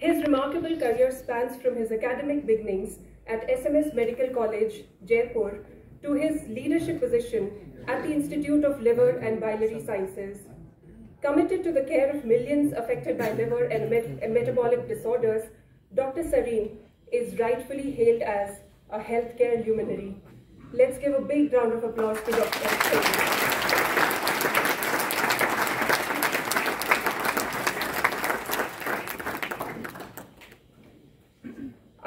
His remarkable career spans from his academic beginnings at SMS Medical College, Jaipur, to his leadership position at the Institute of Liver and Biliary Sciences. Committed to the care of millions affected by liver and metabolic disorders, Dr. Sarin is rightfully hailed as a healthcare luminary. Let's give a big round of applause to Dr. Sarin.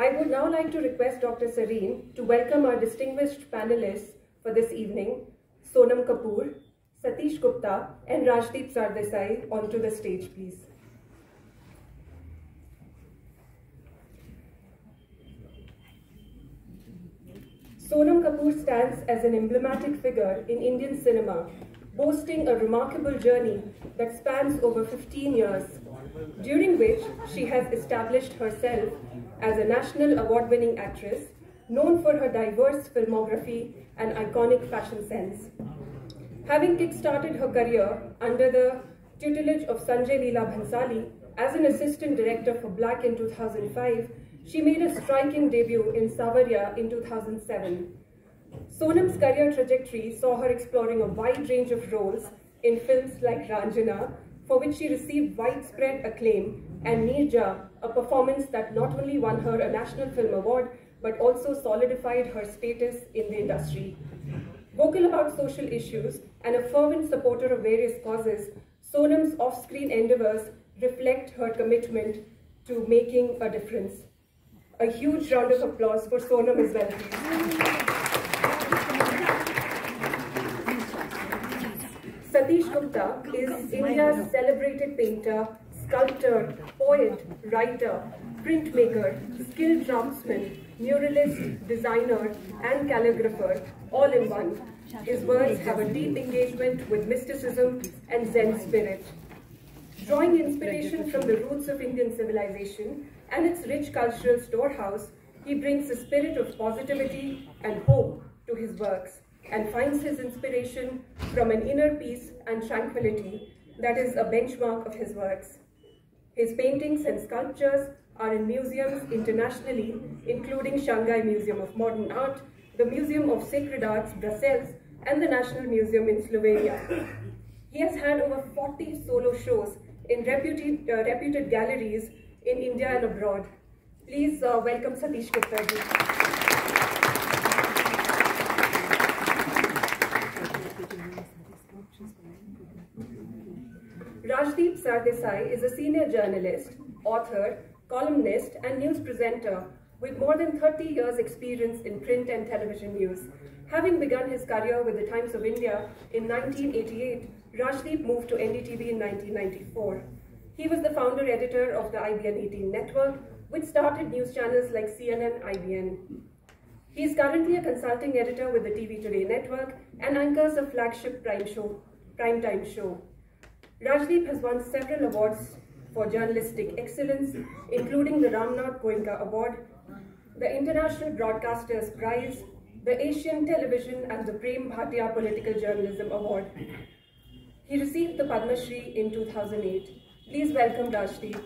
I would now like to request Dr. Sarin to welcome our distinguished panelists for this evening, Sonam Kapoor, Satish Gupta, and Rajdeep Sardesai onto the stage, please. Sonam Kapoor stands as an emblematic figure in Indian cinema, boasting a remarkable journey that spans over 15 years, during which she has established herself as a national award-winning actress, known for her diverse filmography and iconic fashion sense. Having kick-started her career under the tutelage of Sanjay Leela Bhansali as an assistant director for Black in 2005, she made a striking debut in Savarya in 2007. Sonam's career trajectory saw her exploring a wide range of roles in films like Ranjana, for which she received widespread acclaim, and Neerja, a performance that not only won her a National Film Award, but also solidified her status in the industry. Vocal about social issues and a fervent supporter of various causes, Sonam's off-screen endeavors reflect her commitment to making a difference. A huge round of applause for Sonam as well, please. Satish Gupta is India's celebrated painter, sculptor, poet, writer, printmaker, skilled draftsman, muralist, designer, and calligrapher, all in one. His works have a deep engagement with mysticism and Zen spirit. Drawing inspiration from the roots of Indian civilization and its rich cultural storehouse, he brings a spirit of positivity and hope to his works and finds his inspiration from an inner peace and tranquility that is a benchmark of his works. His paintings and sculptures are in museums internationally, including Shanghai Museum of Modern Art, the Museum of Sacred Arts, Brussels, and the National Museum in Slovenia. He has had over 40 solo shows in reputed galleries in India and abroad. Please welcome Satish Gupta. Rajdeep Sardesai is a senior journalist, author, columnist, and news presenter with more than 30 years' experience in print and television news. Having begun his career with the Times of India in 1988, Rajdeep moved to NDTV in 1994. He was the founder editor of the IBN 18 network, which started news channels like CNN, IBN. He is currently a consulting editor with the TV Today network and anchors a flagship primetime show. Rajdeep has won several awards for journalistic excellence, including the Ramnath Goenka Award, the International Broadcasters Prize, the Asian Television and the Prem Bhatia Political Journalism Award. He received the Padma Shri in 2008. Please welcome Rajdeep.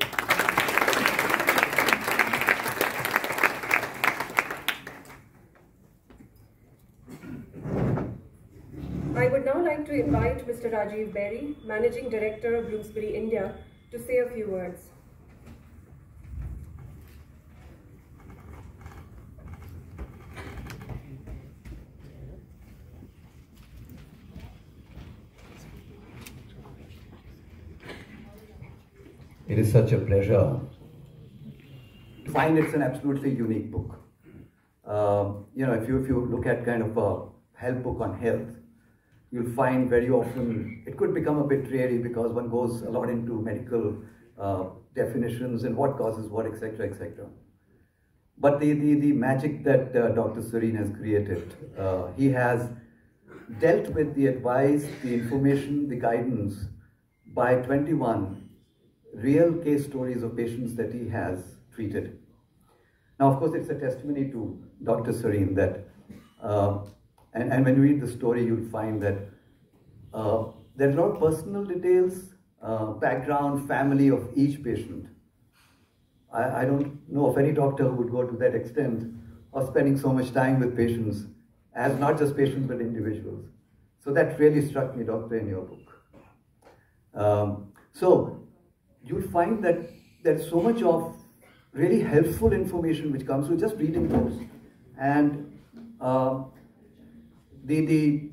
I would now like to invite Mr. Rajiv Berry, Managing Director of Bloomsbury India, to say a few words. It is such a pleasure to find it's an absolutely unique book. If you look at kind of a health book on health, you'll find very often it could become a bit dreary because one goes a lot into medical definitions and what causes what, etc., etc. But the magic that Dr. Sarin has created, he has dealt with the advice, the information, the guidance by 21 real case stories of patients that he has treated. Now, of course, it's a testimony to Dr. Sarin that and when you read the story, you'll find that there are a lot of personal details, background, family of each patient I don't know of any doctor who would go to that extent of spending so much time with patients, as not just patients but individuals. So that really struck me, Doctor, in your book. So you'll find that there's so much of really helpful information which comes through just reading books. And the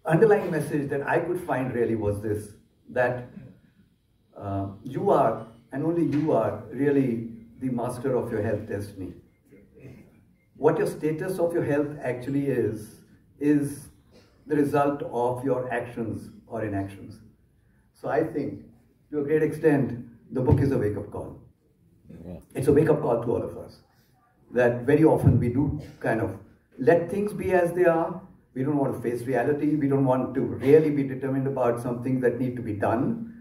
underlying message that I could find really was this, that you are, and only you are, really the master of your health destiny. What your status of your health actually is the result of your actions or inactions. So I think, to a great extent, the book is a wake-up call. It's a wake-up call to all of us, that very often we do kind of let things be as they are. We don't want to face reality. We don't want to really be determined about something that need to be done.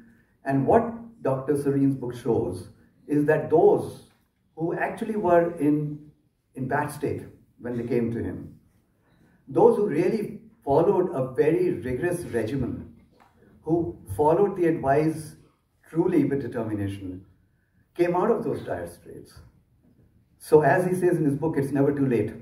And what Dr. Sarin's book shows is that those who actually were in bad state when they came to him, those who really followed a very rigorous regimen, who followed the advice truly with determination, came out of those dire straits. So as he says in his book, it's never too late.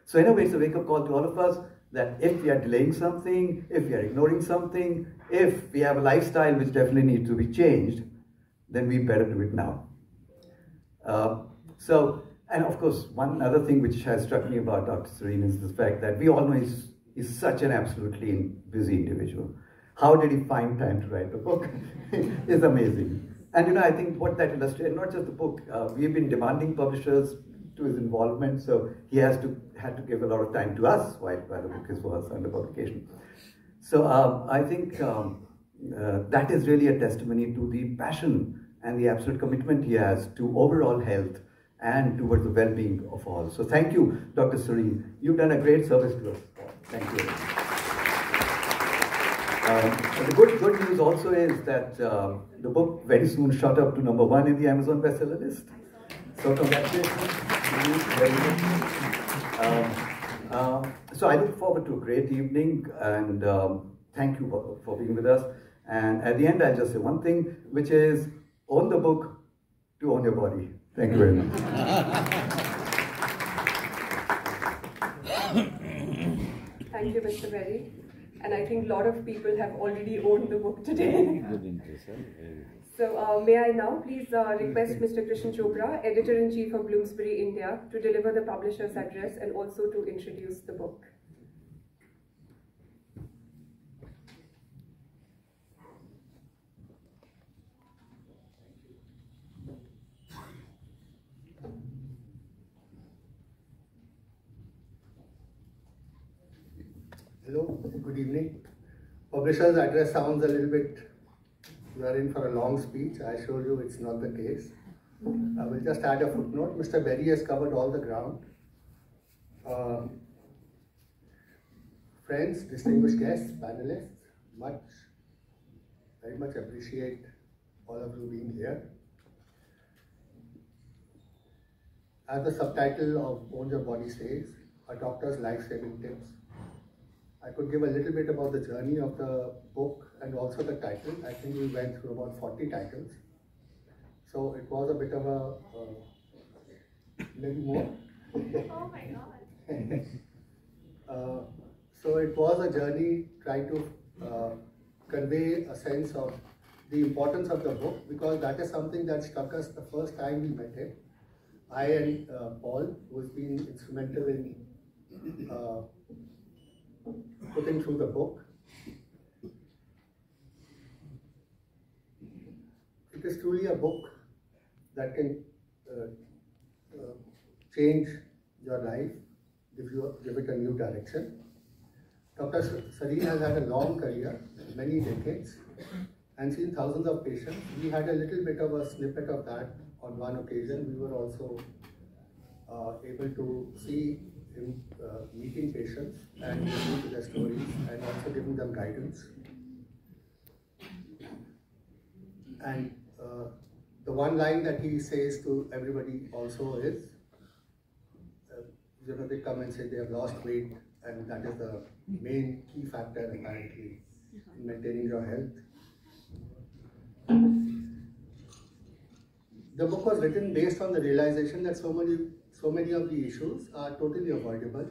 So in a way, it's a wake-up call to all of us that if we are delaying something, if we are ignoring something, if we have a lifestyle which definitely needs to be changed, then we better do it now. And of course, one other thing which has struck me about Dr. Sarin is the fact that we all know he's such an absolutely busy individual. How did he find time to write the book? It's amazing. And I think what that illustrates, not just the book, we've been demanding publishers to his involvement, so he had to give a lot of time to us while the book was under publication. So I think that is really a testimony to the passion and the absolute commitment he has to overall health and towards the well-being of all. So thank you, Dr. Sarin. You've done a great service to us. Thank you. The good news also is that the book very soon shot up to #1 in the Amazon bestseller list. So congratulations. So I look forward to a great evening, and thank you for being with us. And at the end, I'll just say one thing, which is own the book to own your body. Thank you very much. Thank you, Mr. Berry. And I think a lot of people have already owned the book today. So may I now please request Mr. Krishna Chopra, Editor-in-Chief of Bloomsbury India, to deliver the publisher's address and also to introduce the book. Hello, good evening. Publisher's address sounds a little bit, you are in for a long speech. I assure you it's not the case. I will just add a footnote. Mr. Berry has covered all the ground. Friends, distinguished guests, panelists, very much appreciate all of you being here. As the subtitle of Own Your Body says, a doctor's life-saving tips. I could give a little bit about the journey of the book and also the title. I think we went through about 40 titles. So it was a bit of a little more. Oh my God. So it was a journey trying to convey a sense of the importance of the book, because that is something that struck us the first time we met him. I and Paul, who has been instrumental in putting through the book. It is truly a book that can change your life, give it a new direction. Dr. Sarin has had a long career, many decades, and seen thousands of patients. We had a little bit of a snippet of that on one occasion. We were also able to see him meeting patients and listening to their stories and also giving them guidance. And the one line that he says to everybody also is, they come and say they have lost weight, and that is the main key factor apparently in maintaining your health. The book was written based on the realization that so many of the issues are totally avoidable.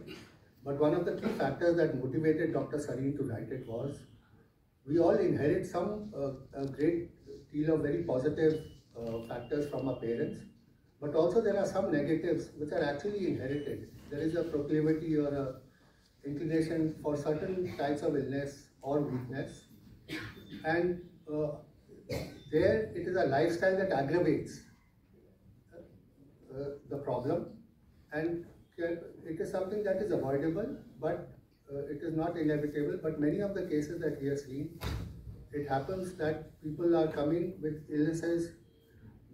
But one of the key factors that motivated Dr. Sarin to write it was, we all inherit a great deal of very positive factors from our parents, but also there are some negatives which are actually inherited. There is a proclivity or a inclination for certain types of illness or weakness, and there it is a lifestyle that aggravates the problem, and it is something that is avoidable, but it is not inevitable. But many of the cases that we have seen, it happens that people are coming with illnesses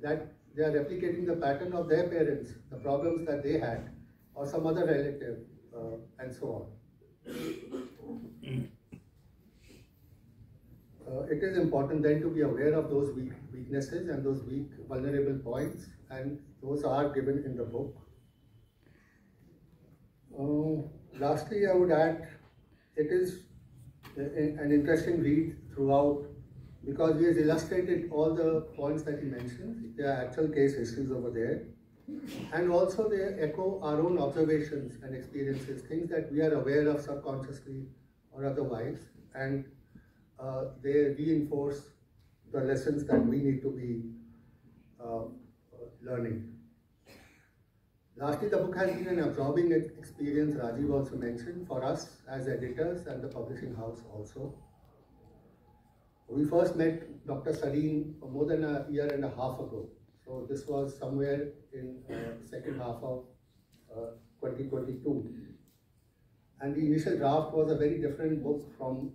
that they are replicating the pattern of their parents, the problems that they had, or some other relative, and so on. It is important then to be aware of those weaknesses and those weak, vulnerable points, and those are given in the book. Lastly, I would add, it is an interesting read throughout, because he has illustrated all the points that he mentioned. There are actual case histories over there, and also they echo our own observations and experiences, things that we are aware of subconsciously or otherwise, and they reinforce the lessons that we need to be learning. Lastly, the book has been an absorbing experience, Rajiv also mentioned, for us as editors and the publishing house also. We first met Dr. Sarin more than a year and a half ago. So this was somewhere in second half of 2022. And the initial draft was a very different book from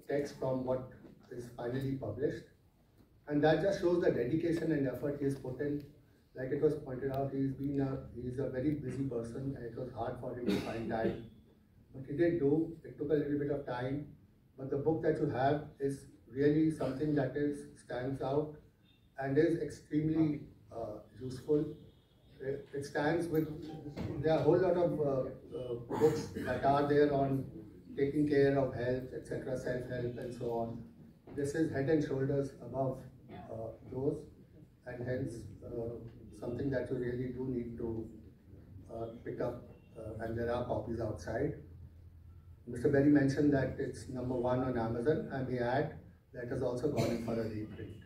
text from what is finally published. And that just shows the dedication and effort he has put in. Like it was pointed out, he's a very busy person, and it was hard for him to find time. But he did do, it took a little bit of time. But the book that you have is really something that stands out and is extremely useful. It stands with, there are a whole lot of books that are there on taking care of health, etc., self-help and so on. This is head and shoulders above those, and hence something that you really do need to pick up, and there are copies outside. Mr. Berry mentioned that it's #1 on Amazon. I may add that has also gone in for a reprint.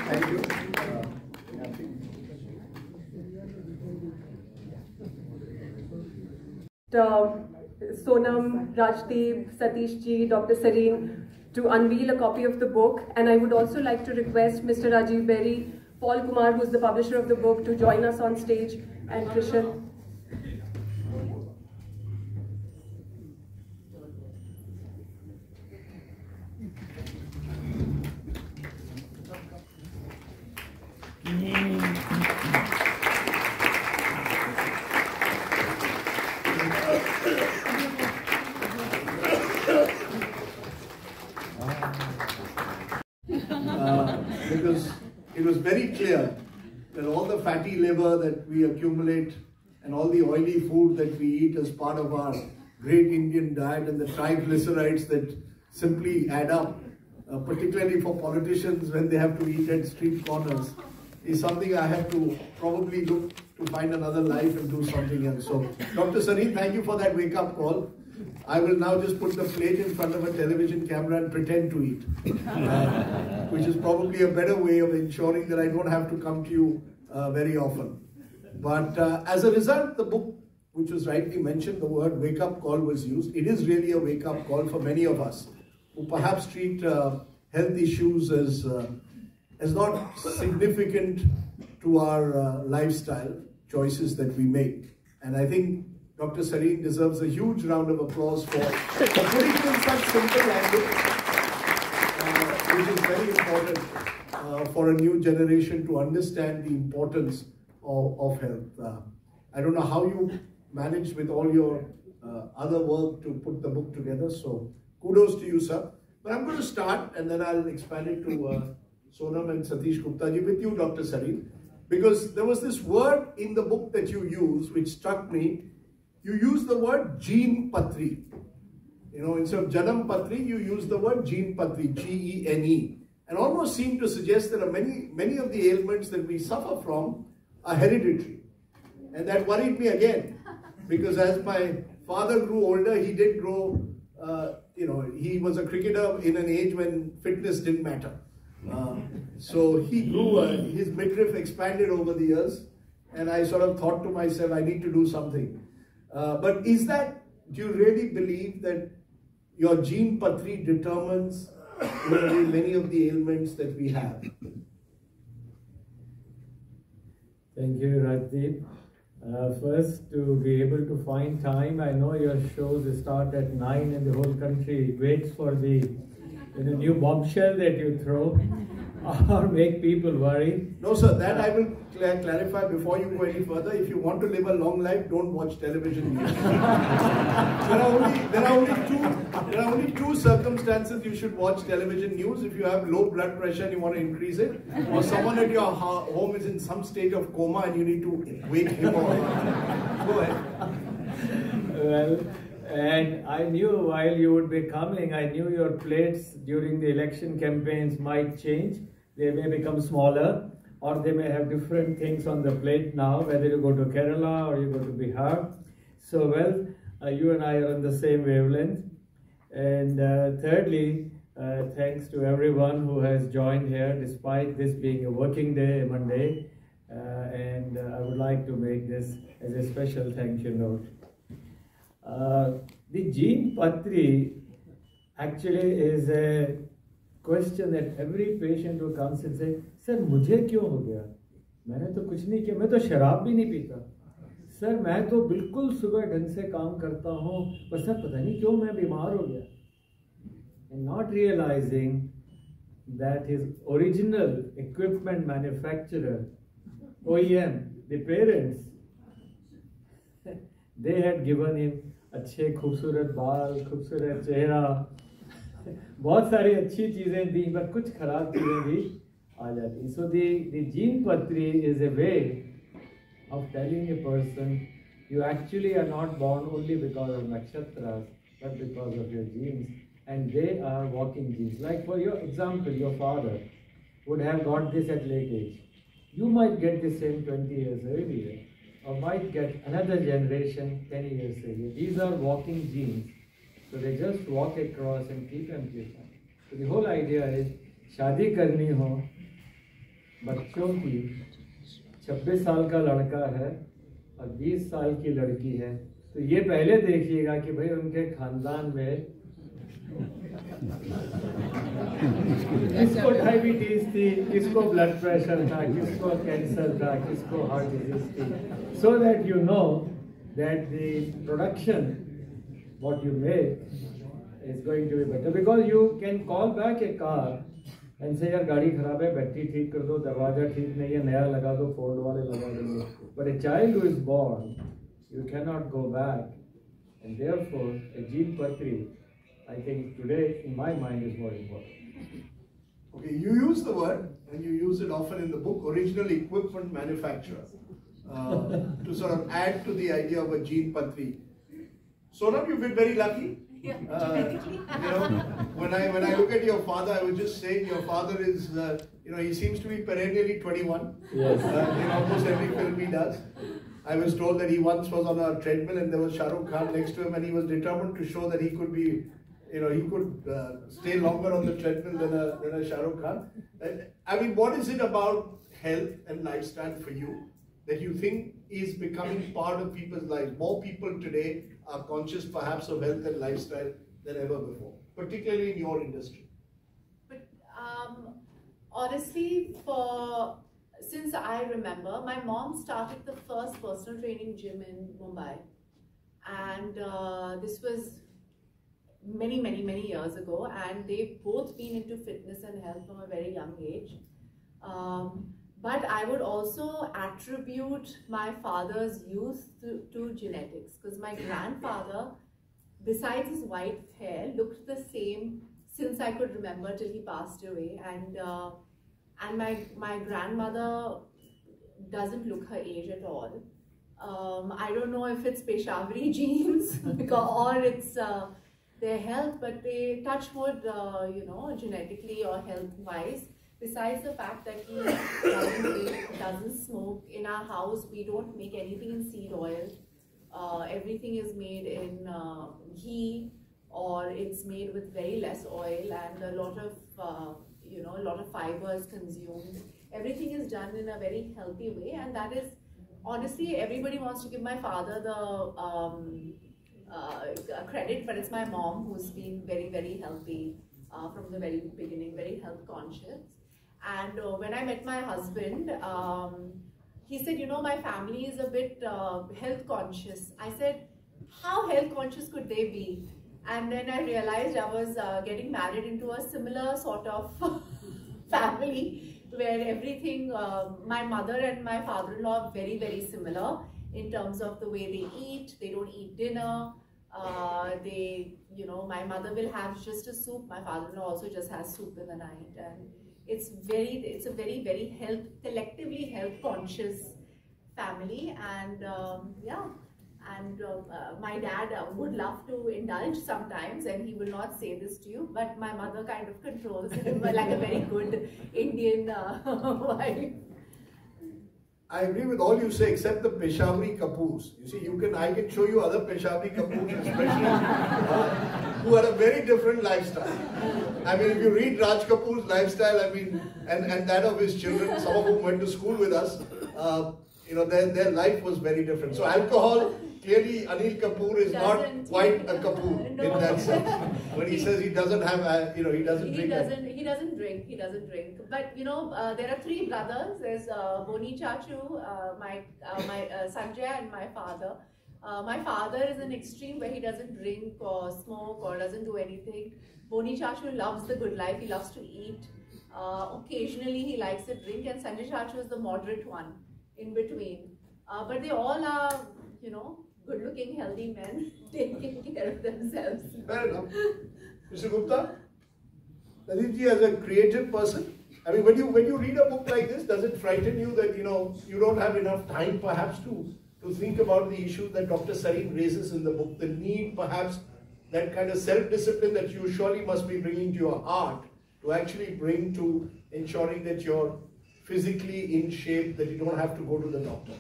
Thank you. Sonam, Rajdeep, Satish ji, Dr. Sarin to unveil a copy of the book, and I would also like to request Mr. Rajiv Berry, Paul Kumar, who is the publisher of the book, to join us on stage, and Krishan. Because it was very clear that all the fatty liver that we accumulate and all the oily food that we eat as part of our great Indian diet, and the triglycerides that simply add up, particularly for politicians when they have to eat at street corners, is something I have to probably look to find another life and do something else. So, Dr. Sarin, thank you for that wake-up call. I will now just put the plate in front of a television camera and pretend to eat, which is probably a better way of ensuring that I don't have to come to you very often. But as a result, the book, which was rightly mentioned, the word wake-up call was used. It is really a wake-up call for many of us who perhaps treat health issues as not significant to our lifestyle choices that we make. And I think Dr. Sarin deserves a huge round of applause for putting it in such simple language, which is very important for a new generation to understand the importance of health. I don't know how you managed with all your other work to put the book together, so kudos to you, sir. But I'm going to start, and then I'll expand it to Sonam and Satish Gupta ji with you, Dr. Sarin, because there was this word in the book that you used which struck me. You use the word gene patri. You know, instead of Janam Patri, you use the word Gene Patri, Gene, and almost seem to suggest that many of the ailments that we suffer from are hereditary. And that worried me again, because as my father grew older, he did grow, he was a cricketer in an age when fitness didn't matter. So he grew, his midriff expanded over the years, and I sort of thought to myself, I need to do something. But do you really believe that your gene patri determines many of the ailments that we have? Thank you, Rajdeep. First, to be able to find time, I know your shows start at 9 and the whole country waits for the new bombshell that you throw or make people worry. No, sir, that I will clarify before you go any further. If you want to live a long life, don't watch television news. There are only two circumstances you should watch television news: if you have low blood pressure and you want to increase it, or someone at your home is in some state of coma and you need to wake him or her. Go ahead. Well, and I knew while you would be coming, I knew your plates during the election campaigns might change. They may become smaller, or they may have different things on the plate now, whether you go to Kerala or you go to Bihar. So, well, you and I are on the same wavelength. And thirdly, thanks to everyone who has joined here, despite this being a working day, a Monday. And I would like to make this as a special thank you note. The gene patri actually is a question that every patient who comes and says, "Sir, मुझे क्यों हो गया? मैंने तो कुछ नहीं किया, मैं तो शराब भी नहीं पीता। सर, मैं तो बिल्कुल सुबह ढंग से काम करता हूँ, पर सर पता नहीं क्यों मैं बीमार हो गया." And not realizing that his original equipment manufacturer, OEM, the parents, they had given him अच्छे खूबसूरत बाल, खूबसूरत चेहरा, बहुत सारी अच्छी चीजें दी, पर कुछ खराब चीजें भी आ जाती. So the gene patri is a way of telling a person you actually are not born only because of nakshatras, but because of your genes, and they are walking genes. Like for your example, your father would have got this at late age. You might get the same 20 years earlier, or might get another generation 10 years earlier. These are walking genes. So they just walk across and keep amplifying. So the whole idea is, शादी करनी हो बच्चों की, 26 साल का लड़का है और 20 साल की लड़की है, तो ये पहले देखिएगा कि भाई उनके खानदान में किसको डायबिटीज थी, किसको ब्लड प्रेशर था, किसको कैंसर था, किसको हार्ट डिजीज थी, so that you know that the production, what you make, is going to be better. Because you can call back a car and say, यार गाड़ी खराब है, बैटरी ठीक कर दो, दरवाजा ठीक नहीं है, नया लगा दो, फोर्ड वाले लगा देंगे. But a child who is born, you cannot go back, and therefore a gene patri, I think today in my mind is more important. Okay, you use the word, and you use it often in the book, original equipment manufacturer, to sort of add to the idea of a gene patri. Sonam, you've been very lucky. Yeah, when I look at your father, I was just saying your father is, he seems to be perennially 21. Yes. In almost every film he does. I was told that he once was on a treadmill and there was Shah Rukh Khan next to him, and he was determined to show that he could be, he could stay longer on the treadmill than a Shah Rukh Khan. I mean, what is it about health and lifestyle for you that you think is becoming part of people's lives? More people today are conscious perhaps of health and lifestyle than ever before, particularly in your industry. But honestly, since I remember, my mom started the first personal training gym in Mumbai, and this was many years ago, and they've both been into fitness and health from a very young age. But I would also attribute my father's youth to genetics, because my grandfather, besides his white hair, looked the same since I could remember till he passed away, and my grandmother doesn't look her age at all. I don't know if it's Peshawari genes or it's their health, but they touch wood, genetically or health-wise. Besides the fact that he doesn't drink, doesn't smoke, in our house we don't make anything in seed oil. Everything is made in ghee, or it's made with very less oil, and a lot of fiber is consumed. Everything is done in a very healthy way, and that is, honestly, everybody wants to give my father the credit, but it's my mom who's been very, very healthy from the very beginning, very health conscious. And when I met my husband, he said, my family is a bit health conscious. I said, how health conscious could they be? And then I realized I was getting married into a similar sort of family, where everything, my mother and my father-in-law are very, very similar in terms of the way they eat. They don't eat dinner. My mother will have just a soup. My father-in-law also just has soup in the night. And it's a very, very collectively health conscious family. And my dad would love to indulge sometimes, and he will not say this to you, but my mother kind of controls him like a very good Indian wife. I agree with all you say, except the Peshawari Kapoors. You see, I can show you other Peshawari Kapoors, especially who had a very different lifestyle. I mean, if you read Raj Kapoor's lifestyle, I mean, and that of his children, some of whom went to school with us, their life was very different. So alcohol, clearly Anil Kapoor is not quite a Kapoor in that sense. When he says he doesn't have, he doesn't drink. He doesn't drink. But there are three brothers. There's Boni Chachu, my Sanjay, and my father. My father is an extreme where he doesn't drink or smoke or doesn't do anything. Boni Chachu loves the good life. He loves to eat. Occasionally he likes a drink, and Sanjay Chachu is the moderate one in between. But they all are, good-looking, healthy men taking care of themselves. Fair enough. Mr. Gupta, Rajdeep, as a creative person, I mean, when you read a book like this, does it frighten you that you don't have enough time perhaps to think about the issues that Dr. Sarin raises in the book, the need perhaps that kind of self-discipline that you surely must be bringing to your heart to actually bring to ensuring that you're physically in shape, that you don't have to go to the doctor?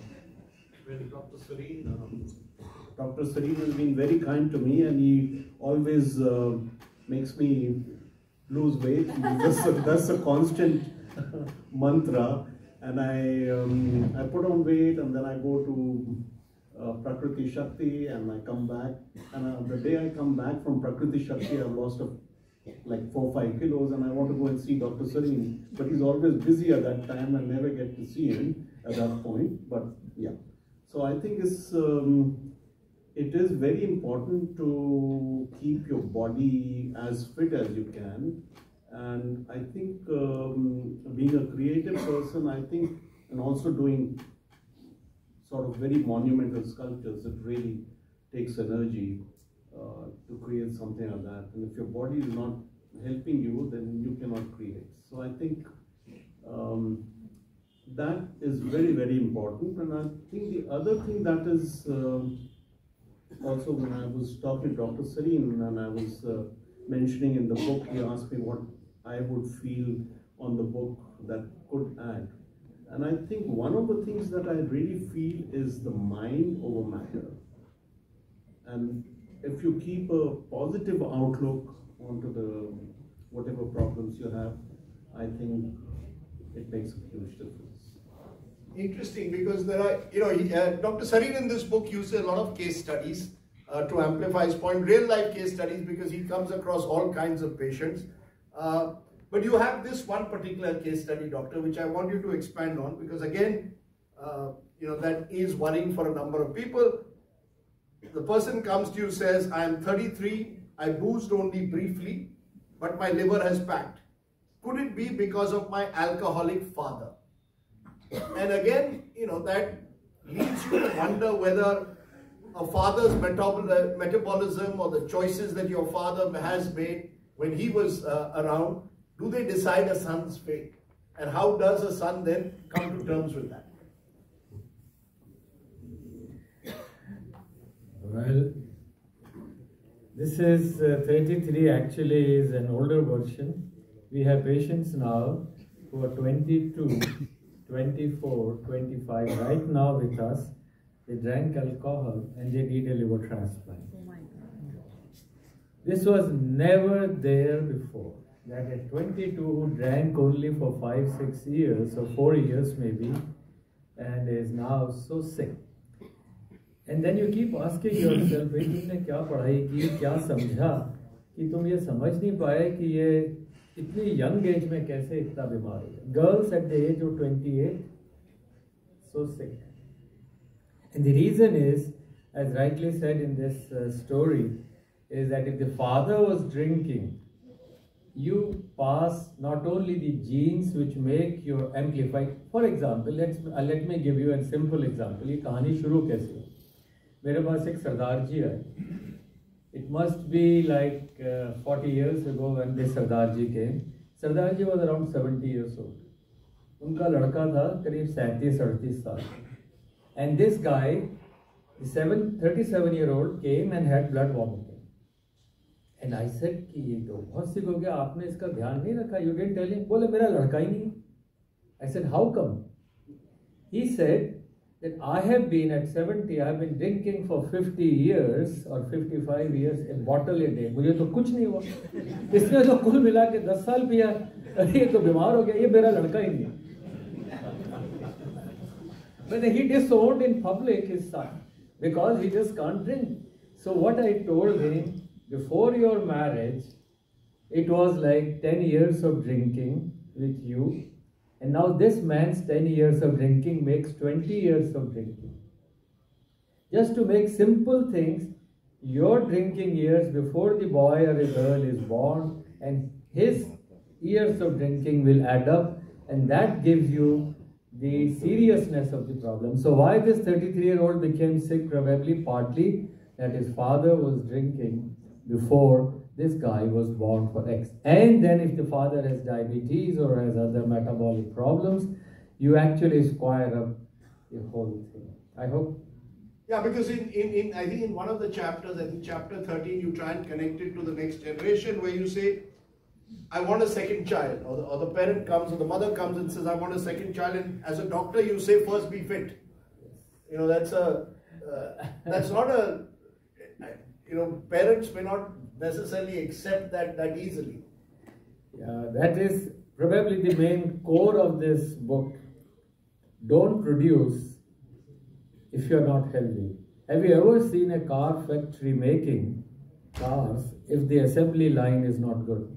Well, Dr. Sarin has been very kind to me, and he always makes me lose weight. That's a constant mantra. And I put on weight, and then I go to Prakriti Shakti, and I come back. And the day I come back from Prakriti Shakti, I've lost like 4 or 5 kilos, and I want to go and see Dr. Sarin. But he's always busy at that time, and never get to see him at that point. But yeah. So I think it is very important to keep your body as fit as you can. And I think being a creative person, I think, and also doing sort of very monumental sculptures, it really takes energy to create something like that. And if your body is not helping you, then you cannot create. So I think that is very, very important. And I think the other thing that is also, when I was talking to Dr. Sarin and I was mentioning in the book, he asked me what I would feel on the book that could add. And I think one of the things that I really feel is the mind over matter. And if you keep a positive outlook onto the whatever problems you have, I think it makes a huge difference. Interesting, because there are, Dr. Sarin in this book uses a lot of case studies to amplify his point, real life case studies, because he comes across all kinds of patients. But you have this one particular case study, doctor, which I want you to expand on, because again, that is worrying for a number of people. The person comes to you, says, I am 33, I boozed only briefly, but my liver has packed. Could it be because of my alcoholic father? And again, that leads you to wonder whether a father's metabolism or the choices that your father has made when he was around, do they decide a son's fate? And how does a son then come to terms with that? Well, This is 33 actually is an older version. We have patients now who are 22, 24, 25 right now with us. They drank alcohol and they need a liver transplant. Oh my God. This was never there before. That a 22 who drank only for 5-6 years or 4 years maybe and is now so sick. And then you keep asking yourself, भाई तुमने क्या पढ़ाई की, क्या समझा कि तुम ये समझ नहीं पाए कि ये इतनी young age में कैसे इतना बीमार हो गया. Girls at the age of 28, so sick. And the reason is, as rightly said in this story, is that if the father was drinking, you pass not only the genes which make your amplified. For example, let me give you a simple example. ये कहानी शुरू कैसे हुई? मेरे पास एक सरदार जी है. It must be like 40 years ago when this Sardar ji came. Sardar ji was around 70 years old. उनका लड़का था करीब 37-38 साल. And this guy, the 37-year-old, came and had blood vomiting. And I said कि ये तो बहुत सिक हो गया, आपने इसका ध्यान नहीं रखा. You didn't tell him. बोले मेरा लड़का ही नहीं. I said, how come? He said that I have been at 70, I have been drinking for 50 years or 55 years a bottle a day. मुझे तो कुछ नहीं हुआ. इसने तो कुल मिला के 10 साल पिया. ये तो बीमार हो गया. ये मेरा लड़का ही नहीं. But he disowned in public his son because he just can't drink. So what I told him, before your marriage, it was like 10 years of drinking with you. And now this man's 10 years of drinking makes 20 years of drinking. Just to make simple things, your drinking years before the boy or a girl is born and his years of drinking will add up, and that gives you the seriousness of the problem. So why this 33-year-old became sick? Probably partly that his father was drinking before this guy was born for X. And then if the father has diabetes or has other metabolic problems, you actually square up the whole thing. I hope. Yeah, because in I think in one of the chapters, I think chapter 13, you try and connect it to the next generation where you say, I want a second child, or the parent comes or the mother comes and says, I want a second child, and as a doctor you say, first be fit. You know, that's not a, you know, parents may not necessarily accept that easily. Yeah, that is probably the main core of this book. Don't produce if you're not healthy. Have you ever seen a car factory making cars if the assembly line is not good?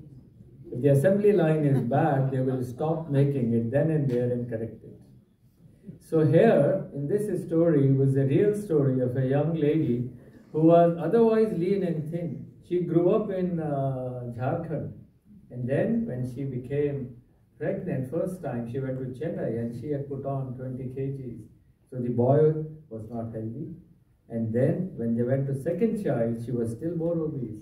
If the assembly line is bad, they will stop making it then and there and correct it. So here, in this story, was a real story of a young lady who was otherwise lean and thin. She grew up in Jharkhand, and then when she became pregnant first time, she went to Chennai and she had put on 20 kgs. So the boy was not healthy. And then when they went to second child, she was still more obese.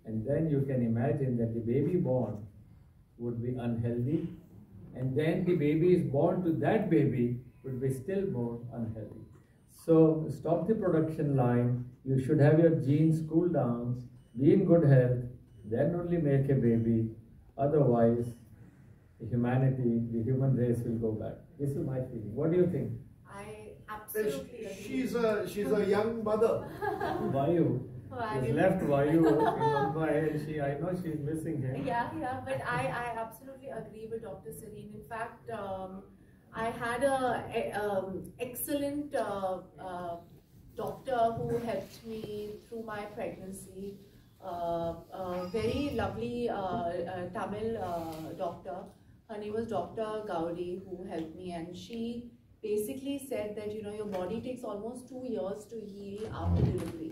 And then you can imagine that the baby born would be unhealthy. And then the baby is born to that baby would be still more unhealthy. So stop the production line. You should have your genes cool down, be in good health, then only make a baby. Otherwise, the human race will go back. This is my feeling. What do you think? I absolutely agree. She's a young mother. Vayu. She's left Vayu in Mumbai and I know she's missing him. Yeah, but I absolutely agree with Dr. Sarin. In fact, I had a excellent doctor who helped me through my pregnancy. A very lovely Tamil doctor. Her name was Dr. Gaudi, who helped me, and she basically said that, you know, your body takes almost 2 years to heal after delivery.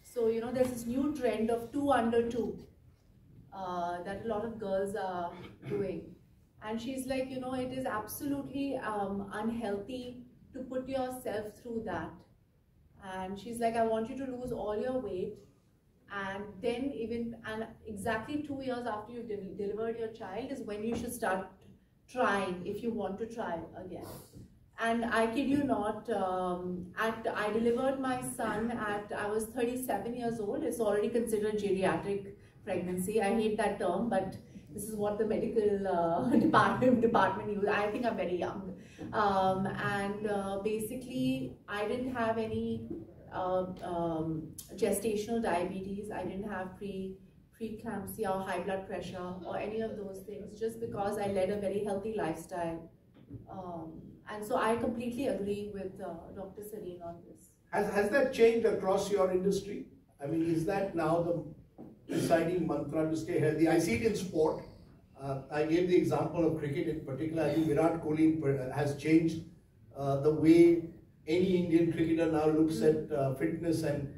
So, you know, there's this new trend of 2 under 2 that a lot of girls are doing. And she's like, you know, it is absolutely unhealthy to put yourself through that. And she's like, I want you to lose all your weight. And then exactly 2 years after you've delivered your child is when you should start trying, if you want to try again. And I kid you not, I delivered my son I was 37 years old. It's already considered geriatric pregnancy. I hate that term, but this is what the medical department uses. I think I'm very young. Basically, I didn't have any gestational diabetes. I didn't have preeclampsia or high blood pressure or any of those things, just because I led a very healthy lifestyle. And so I completely agree with Dr. Sarin on this. Has that changed across your industry? I mean, is that now the deciding mantra to stay healthy? I see it in sport. I gave the example of cricket in particular. I think Virat Kohli has changed the way any Indian cricketer now looks at fitness and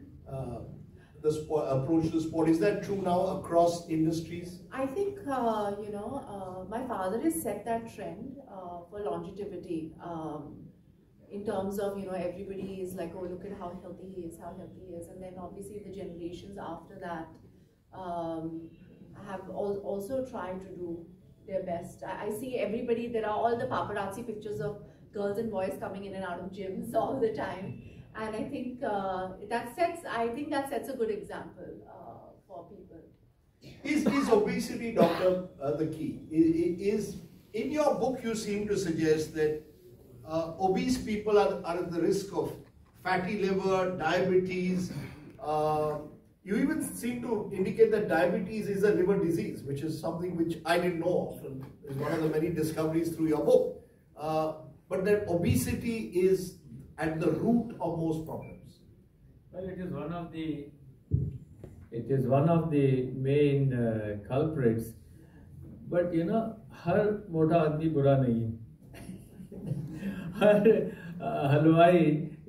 the approach to sport. Is that true now across industries? I think, my father has set that trend for longevity. In terms of, everybody is like, oh, look at how healthy he is, and then obviously the generations after that have also tried to do their best. I see everybody, there are all the paparazzi pictures of girls and boys coming in and out of gyms all the time, and I think that sets a good example for people. Is obesity, doctor, the key? Is in your book you seem to suggest that obese people are at the risk of fatty liver, diabetes. You even seem to indicate that diabetes is a liver disease, which is something which I didn't know of, and is one of the many discoveries through your book. But that obesity is at the root of most problems. Well, it is one of the main culprits. But हर मोटा आदमी बुरा नहीं है. हर हलवाई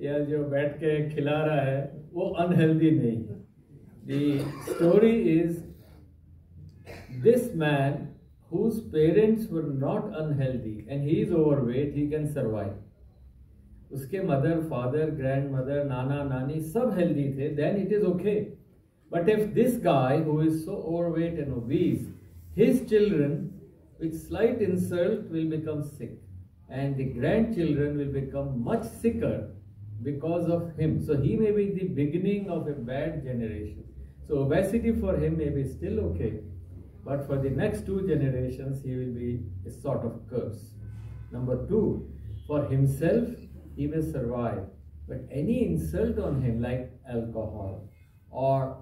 या जो बैठ के खिला रहा है वो unhealthy नहीं है. The story is this man whose parents were not unhealthy and he is overweight, he can survive. उसके mother, father, grandmother, nana, nani सब healthy थे, then it is okay. But if this guy who is so overweight and obese, his children with slight insult will become sick, and the grandchildren will become much sicker because of him. So he may be the beginning of a bad generation. So obesity for him may be still okay, but for the next 2 generations he will be a sort of curse. Number 2, for himself he may survive, but any insult on him like alcohol or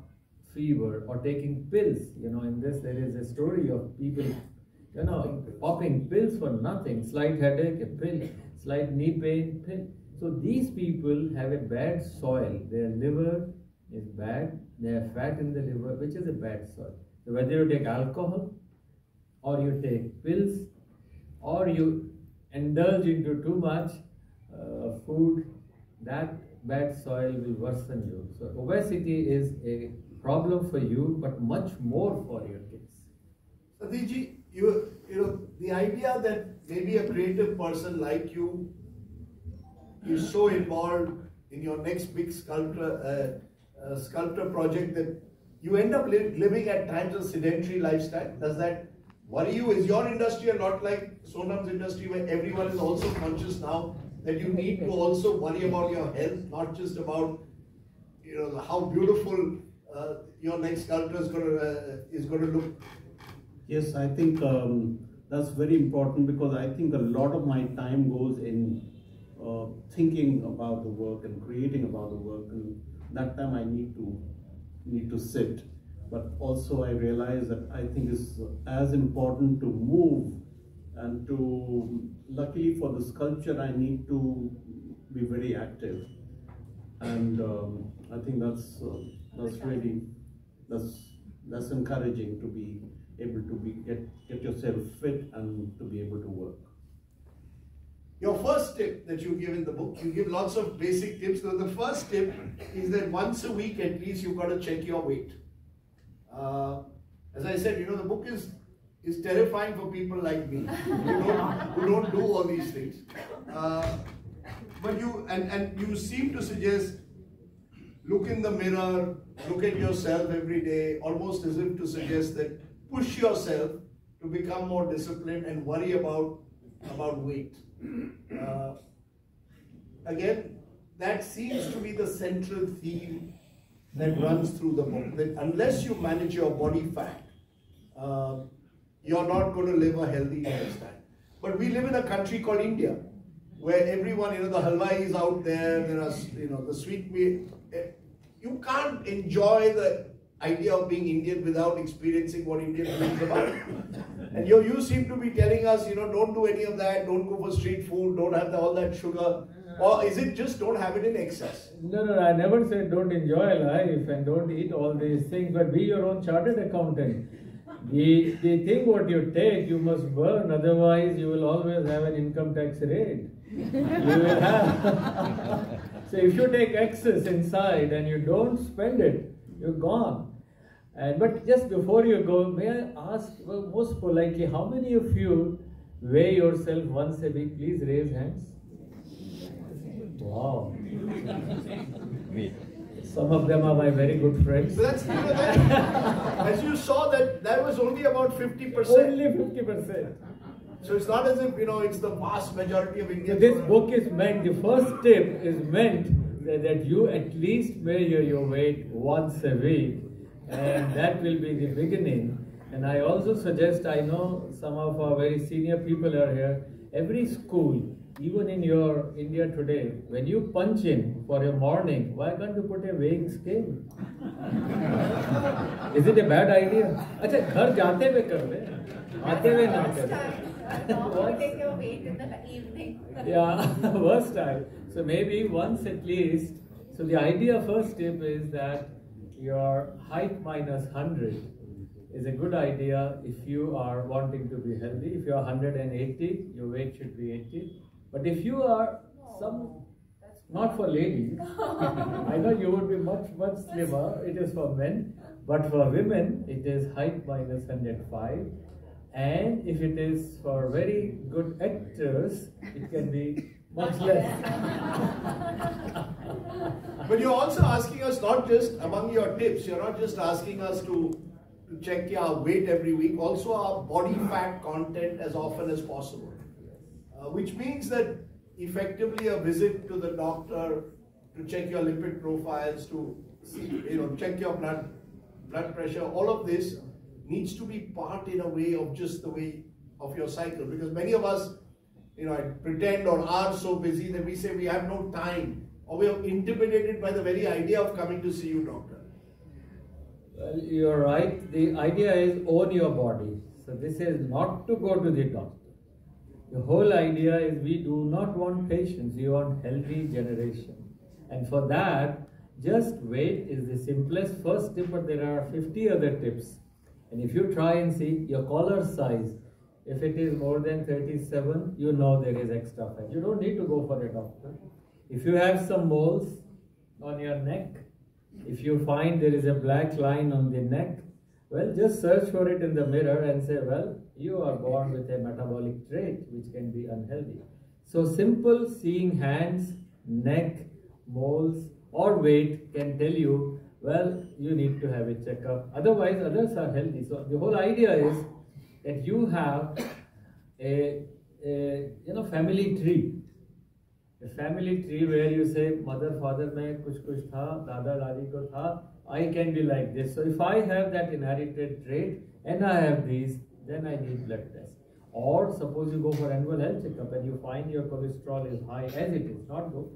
fever or taking pills, in this there is a story of people popping pills for nothing, slight headache, a pill, slight knee pain, pill. So these people have a bad soil. Their liver is bad, they have fat in the liver, which is a bad soil. So whether you take alcohol or you take pills or you indulge into too much food, that bad soil will worsen you. So obesity is a problem for you, but much more for your kids. Satish ji, the idea that maybe a creative person like you is so involved in your next big sculptor project that you end up living at times a sedentary lifestyle. Does that worry you? Is your industry not like Sonam's industry, where everyone is also conscious now that you need to also worry about your health, not just about how beautiful your next sculptor is going to look? Yes, I think that's very important, because I think a lot of my time goes in thinking about the work and creating about the work, and that time I need to sit. But also I realize that I think it's as important to move, and luckily for the sculpture I need to be very active, and I think that's encouraging to be able to get yourself fit and to be able to work. Your first tip that you give in the book, you give lots of basic tips. So the first tip is that once a week at least you've got to check your weight. As I said, the book is terrifying for people like me who don't do all these things. But you seem to suggest, look in the mirror, look at yourself every day, almost as if to suggest that push yourself to become more disciplined and worry about weight. again, that seems to be the central theme that runs through the book. That unless you manage your body fat, you're not going to live a healthy lifestyle. But we live in a country called India, where everyone, the halwai is out there, there are, the sweet meat. You can't enjoy the idea of being Indian without experiencing what Indian food is about. And you seem to be telling us, don't do any of that, don't go for street food, don't have all that sugar. Or is it just don't have it in excess? No, I never said don't enjoy life and don't eat all these things, but be your own chartered accountant. The thing what you take, you must burn, otherwise you will always have an income tax rate. You will have. So if you take excess inside and you don't spend it, you're gone. But just before you go, may I ask most politely, how many of you weigh yourself once a week? Please raise hands. Wow. Some of them are my very good friends. So that's, as you saw, that was only about 50%. Only 50%. So it's not as if, it's the vast majority of Indians. So this book is meant, the first tip is meant that you at least measure your weight once a week, and that will be the beginning. And I also suggest, I know some of our very senior people are here, every school, even in your India today, when you punch in for your morning, why can't you put a weighing scale? Is it a bad idea? अच्छा घर जाते हुए कर ले, आते हुए ना कर. Take your weight in the evening. Yeah, worst time. So maybe once at least. So the idea, first tip is that your height minus 100 is a good idea if you are wanting to be healthy. If you are 180, your weight should be 80. But if you are not for ladies, I know you would be much slimmer, it is for men, but for women, it is height minus 105. And if it is for very good actors, it can be much less. But you're also asking us, not just among your tips, you're not just asking us to check our weight every week, also our body fat content as often as possible. Which means that effectively a visit to the doctor to check your lipid profiles, to check your blood pressure, all of this needs to be part in a way of just the way of your cycle. Because many of us, pretend or are so busy that we say we have no time, or we are intimidated by the very idea of coming to see you, doctor. Well, you're right. The idea is own your body. So this is not to go to the doctor. The whole idea is we do not want patients, we want healthy generation. And for that, just weight is the simplest first tip, but there are 50 other tips. And if you try and see your collar size, if it is more than 37, you know there is extra fat. You don't need to go for a doctor. If you have some moles on your neck, if you find there is a black line on the neck, well, just search for it in the mirror and say, well, you are born with a metabolic trait which can be unhealthy. So simple seeing hands, neck, moles or weight can tell you, well, you need to have a checkup. Otherwise, others are healthy. So the whole idea is that you have a family tree. A family tree where you say, mother, father mein kuch tha, dada, dadi ko tha, I can be like this. So if I have that inherited trait and I have these, then I need blood test. Or suppose you go for annual health checkup and you find your cholesterol is high, as it is, not good,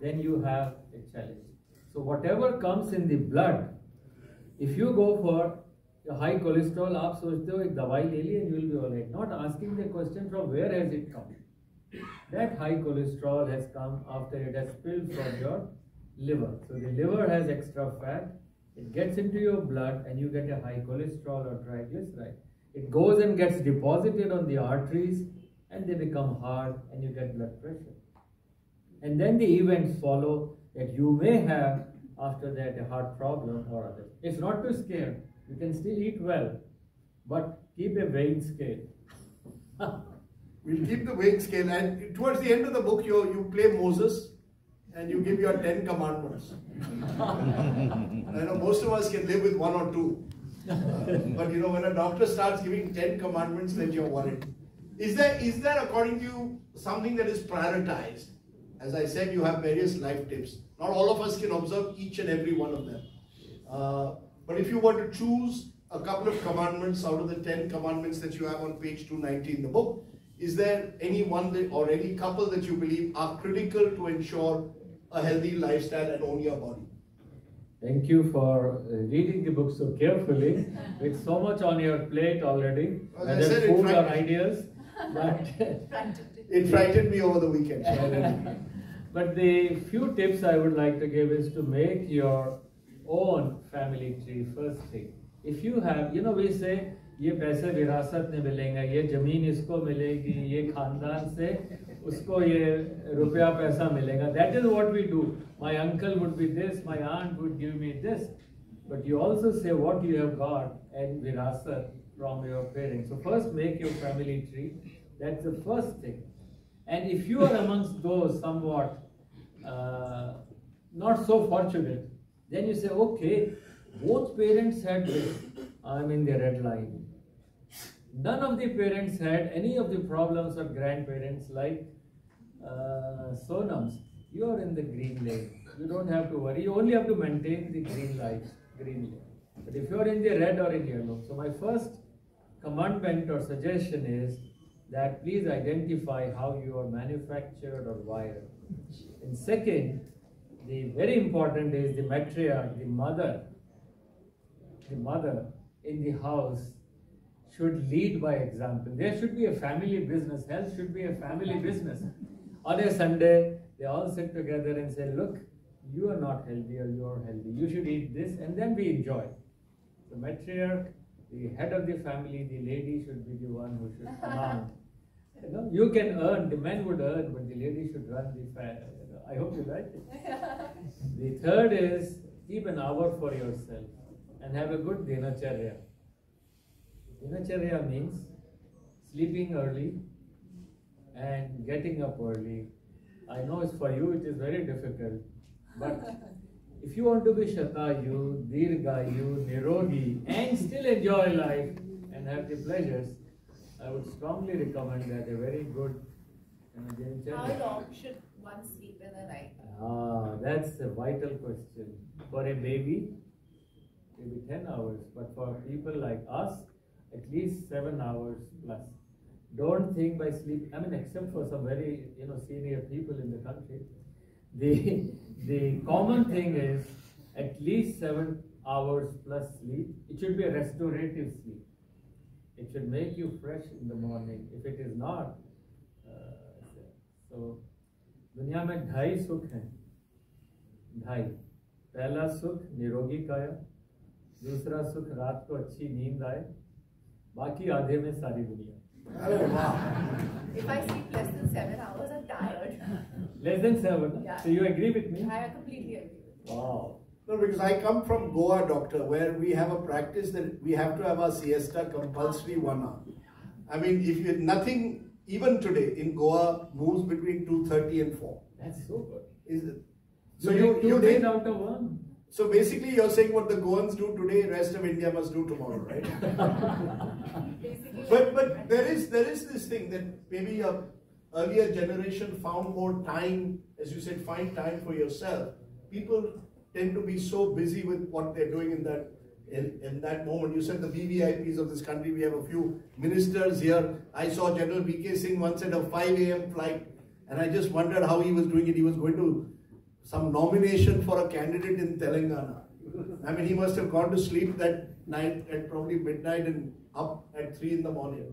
then you have a challenge. So whatever comes in the blood, if you go for a high cholesterol, aap sochte ho ek dawai le li and you will be alright. Not asking the question from where has it come. That high cholesterol has come after it has spilled from your liver. So the liver has extra fat, it gets into your blood and you get a high cholesterol or triglyceride. It goes and gets deposited on the arteries and they become hard and you get blood pressure. And then the events follow that you may have after that a heart problem or other. It's not to scare. You can still eat well, but keep a weighing scale. We'll keep the weighing scale, and towards the end of the book, you play Moses and you give your 10 commandments. I know most of us can live with one or two. But when a doctor starts giving 10 commandments, then you're worried. Is there according to you, something that is prioritized As I said, you have various life tips. Not all of us can observe each and every one of them. But if you were to choose a couple of commandments out of the 10 commandments that you have on page 290 in the book, is there any one or any couple that you believe are critical to ensure a healthy lifestyle and own your body? Thank you for reading the book so carefully, with so much on your plate already, whether food or ideas. But it frightened me over the weekend. But the few tips I would like to give is to make your own family tree first thing. If you have, we say, ये पैसे विरासत में मिलेंगे, ये जमीन इसको मिलेगी, ये खानदान से उसको ये रुपया पैसा मिलेगा. That is what we do. My uncle would be this, my aunt would give me this. But you also say what you have got and virasat from your parents. So first make your family tree. That's the first thing. And if you are amongst those somewhat not so fortunate, then you say, okay, both parents had this, I'm in the red line. None of the parents had any of the problems of grandparents like Sonam's. You are in the green lane. You don't have to worry. You only have to maintain the green light, green lane. But if you are in the red or in yellow, so my first commandment or suggestion is that please identify how you are manufactured or wired. And second, the very important is the matriarch, the mother in the house should lead by example. There should be a family business. Health should be a family business. On a Sunday, they all sit together and say, look, you are not healthy or you are healthy. You should eat this, and then we enjoy. The matriarch, the head of the family, the lady should be the one who should command. You can earn, the men would earn, but the lady should run the family. I hope you like it. The third is keep an hour for yourself and have a good dinacharya. Dinacharya means sleeping early and getting up early. I know it's for you, it is very difficult, but if you want to be Shatayu, Dirgayu, Nirogi, and still enjoy life and have the pleasures, I would strongly recommend that a very good dinacharya. How long should one sleep in the night? That's a vital question. For a baby, maybe 10 hours, but for people like us, at least 7 hours plus. Don't think by sleep, except for some very, senior people in the country, the common thing is at least 7 hours plus sleep. It should be a restorative sleep. It should make you fresh in the morning. If it is not, so दुनिया में 2.5 सुख हैं. 2.5. पहला सुख निरोगी काया, दूसरा सुख रात को अच्छी नींद आए, बाकी आधे में सारी दुनिया. If I sleep less than 7 hours, I'm tired. Less than 7? Yeah. So you agree with me? I completely agree with you. Wow. No, because I come from Goa, doctor, where we have a practice that we have to have our siesta compulsory 1 hour. If you nothing, even today in Goa, moves between 2:30 and 4. That's so good. Is it? So you days out of 1. So basically, you're saying what the Goans do today, rest of India must do tomorrow, right? but there is this thing that maybe a earlier generation found more time, as you said, find time for yourself. People tend to be so busy with what they're doing in that moment. You said the VVIPs of this country, we have a few ministers here. I saw General V.K. Singh once at a 5 a.m. flight, and I just wondered how he was doing it. He was going to some nomination for a candidate in Telangana. He must have gone to sleep that night at probably midnight and up at 3 in the morning.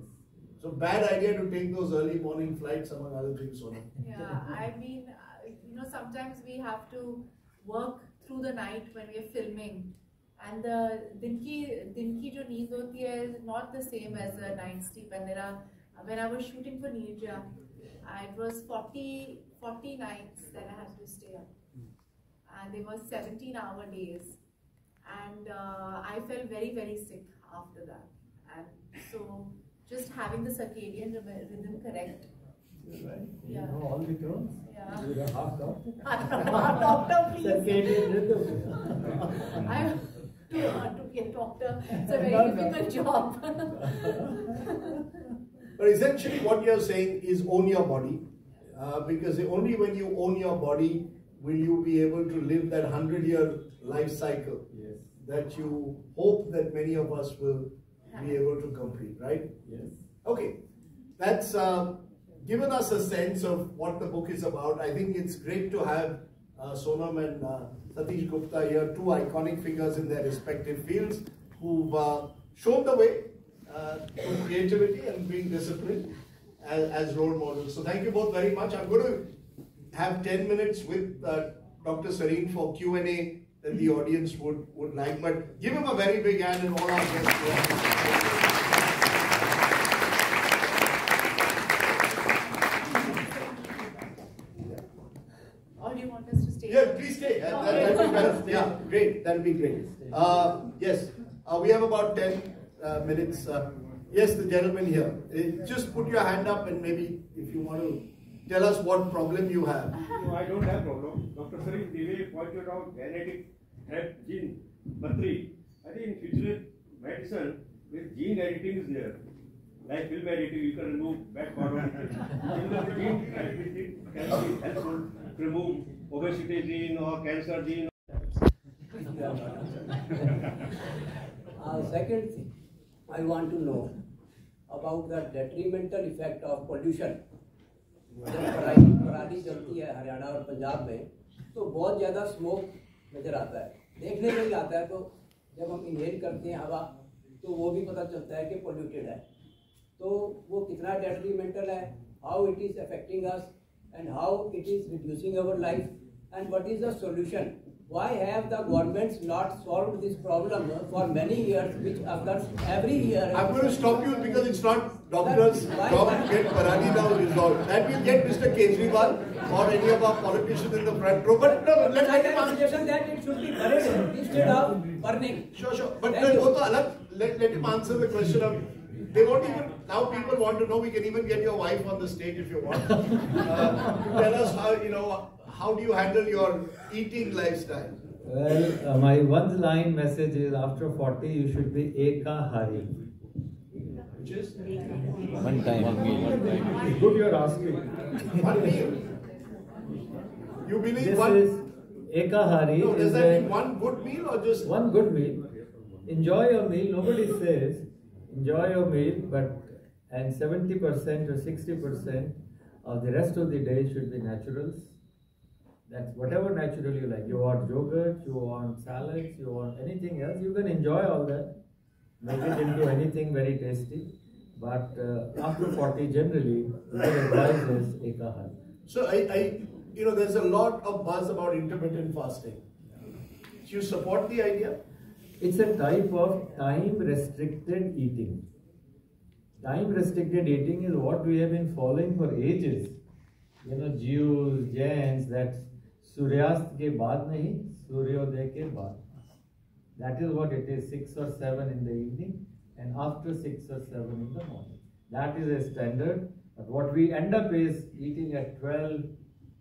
So bad idea to take those early morning flights, among other things. Yeah, sometimes we have to work through the night when we are filming, and the din ki jo neend hoti hai is not the same as a night sleep. And when I was shooting for Nirja, it was 40 nights that I had to stay up, and they were 17-hour days, and I felt very, very sick after that. And so just having the circadian rhythm correct. Right. Yeah. You know all the terms? Yeah. You're a half doctor. Half doctor, please. Circadian rhythm. I have to be a doctor. It's a very difficult job. But essentially what you're saying is own your body. because only when you own your body will you be able to live that 100-year life cycle that you hope that many of us will be able to complete, right? Yes. Okay, that's given us a sense of what the book is about. I think it's great to have Sonam and Satish Gupta here, two iconic figures in their respective fields who've shown the way to creativity and being disciplined as role models. So thank you both very much. I'm going to have 10 minutes with Dr. Sarin for Q&A that the audience would like, but give him a very big hand and all our guests here. Or do you want us to stay? Yeah, please stay. That'll be better. Yeah, great. That'll be great. Yes, we have about 10 minutes. Yes, the gentleman here. Just put your hand up and maybe if you want to tell us what problem you have. No, I don't have problem. Dr. Sarin, the way you pointed out genetic head gene, Patri, I think in future medicine with gene editing is there. Like film editing, you can remove bad part of it. Similar gene editing can be helpful to remove obesity gene or cancer gene. Second thing, I want to know about the detrimental effect of pollution. जब पराली जलती है हरियाणा और पंजाब में तो बहुत ज़्यादा smoke नज़र आता है, देखने में ही आता है। तो जब हम इनहेल करते हैं हवा तो वो भी पता चलता है कि पोल्यूटेड है। तो वो कितना detrimental है, how it is affecting us and how it is reducing our life and what is the solution. Why have the governments not solved this problem for many years, which occurs every year? I'm going to stop you because it's not doctors' job to get Parani now resolved. That will get Mr. Kejriwal or any of our politicians in the front row. But no, let him answer. That it should be buried instead of burning. Sure. But let him answer the question of. They won't even, now people want to know, we can even get your wife on the stage if you want. Tell us how do you handle your eating lifestyle? Well, my one-line message is after 40 you should be ekahari. Which is? One time. It's good you're asking. One meal. You believe This one? is ekahari. No, does is that mean one good meal or just? One good meal. Enjoy your meal. Nobody says enjoy your meal, and 70% or 60% of the rest of the day should be naturals. That's whatever natural you like. You want yogurt, you want salads, you want anything else, you can enjoy all that. Make it into anything very tasty. But after 40, generally, the advice is ekahari. So there's a lot of buzz about intermittent fasting. Do you support the idea? It's a type of time-restricted eating. Time-restricted eating is what we have been following for ages. Jews, Jains, that's Suryast ke baad nahi, Suryoday ke baad. That is what it is, 6 or 7 in the evening and after 6 or 7 in the morning. That is a standard. But what we end up is eating at 12,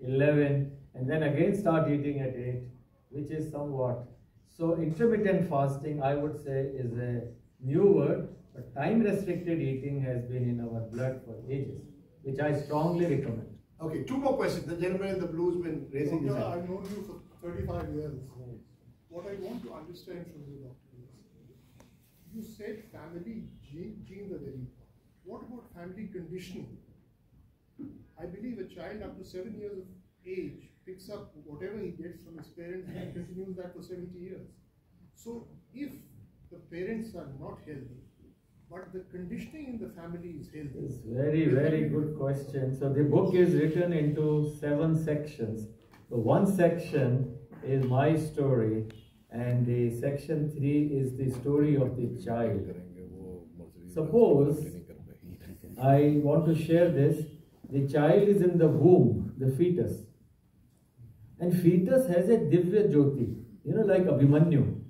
11 and then again start eating at 8, which is somewhat. So intermittent fasting, I would say, is a new word, but time-restricted eating has been in our blood for ages, which I strongly recommend. Okay, 2 more questions. The gentleman in the blue has been raising his hand. I've known you for 35 years. What I want to understand from you, doctor, is you said family genes are very important. What about family conditioning? I believe a child up to 7 years of age picks up whatever he gets from his parents and continues that for 70 years. So if the parents are not healthy, but the conditioning in the family is healthy. It's very good question. So the book is written into 7 sections. The one section is my story and the section 3 is the story of the child. Suppose I want to share this. The child is in the womb, the fetus. And fetus has a Divya Jyoti, like Abhimanyu.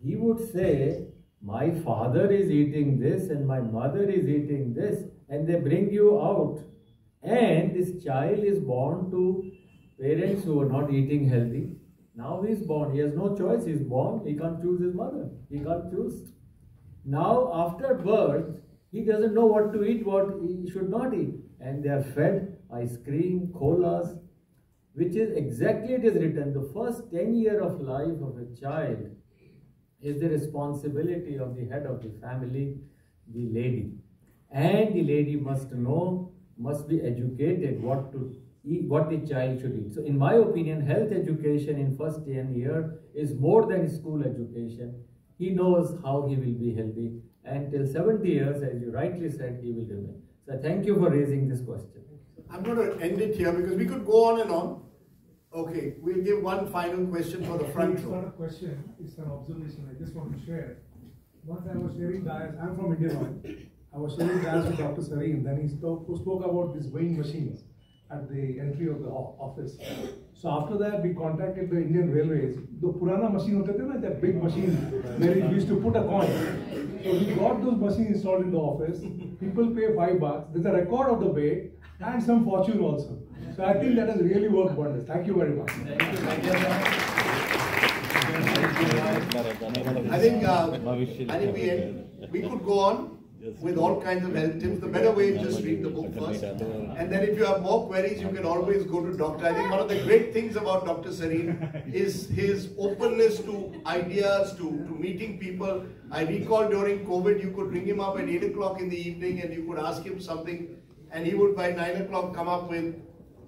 He would say, my father is eating this and my mother is eating this, and they bring you out. And this child is born to parents who are not eating healthy. Now he is born, he has no choice, he is born, he can't choose his mother, he can't choose. Now after birth, He doesn't know what to eat, what he should not eat. And they are fed ice cream, colas, which is exactly, it is written, the first 10 years of life of a child is the responsibility of the head of the family, the lady. And the lady must know, must be educated what to eat, what the child should eat. So in my opinion, health education in first 10 years is more than school education. He knows how he will be healthy, and till 70 years, as you rightly said, he will remain. So thank you for raising this question. I'm going to end it here because we could go on and on. Okay, we'll give one final question for the front row. It's not a question, it's an observation I just want to share. Once I was sharing diets, I'm from India now. I was sharing diets with Dr. Sarin, then he spoke about these weighing machines at the entry of the office. So after that, we contacted the Indian Railways. The Purana machine, that big machine where we used to put a coin. So we got those machines installed in the office. People pay $5. There's a record of the weight and some fortune also. So I think that has really worked wonders. Thank you very much. I think we could go on with all kinds of health tips. The better way is just read the book first. And then if you have more queries, you can always go to Doctor. I think one of the great things about Dr. Sarin is his openness to ideas, to meeting people. I recall during COVID, you could ring him up at 8 o'clock in the evening and you could ask him something, and he would by 9 o'clock come up with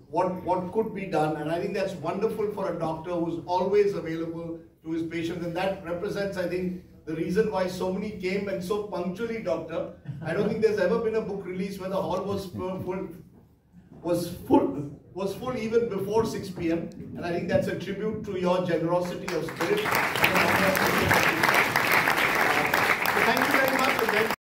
what could be done. And I think that's wonderful for a doctor who's always available to his patients. And that represents, I think, the reason why so many came, and so punctually, Doctor. I don't think there's ever been a book release where the hall was full even before 6 p.m. And I think that's a tribute to your generosity of spirit.